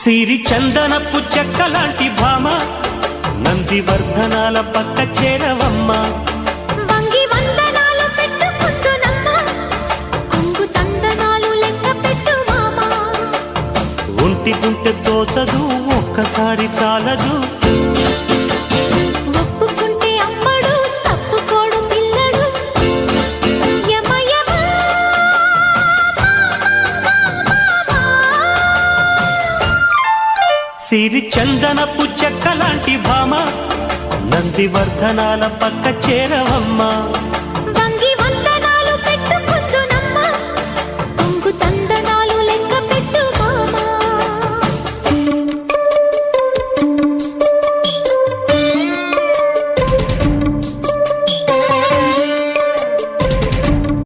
సిరి చందనపు చెక్కలాంటి భామ నందివర్ధనాల పక్క చేరవమ్మ వంగి వందనాలు పెట్టుకుంటున్నమ్మ కొంగు తందనాలు లెక్క పెట్టు మామ ఒంటి గుంటె తోచదు ఒక్కసారి చాలదు ఒప్పుకుంటే అమ్మడు తప్పుకోడు పిల్లడు యమ యమ సిరి చందనపు చెక్కలాంటి భామ నందివర్ధనాల పక్క చేరవమ్మ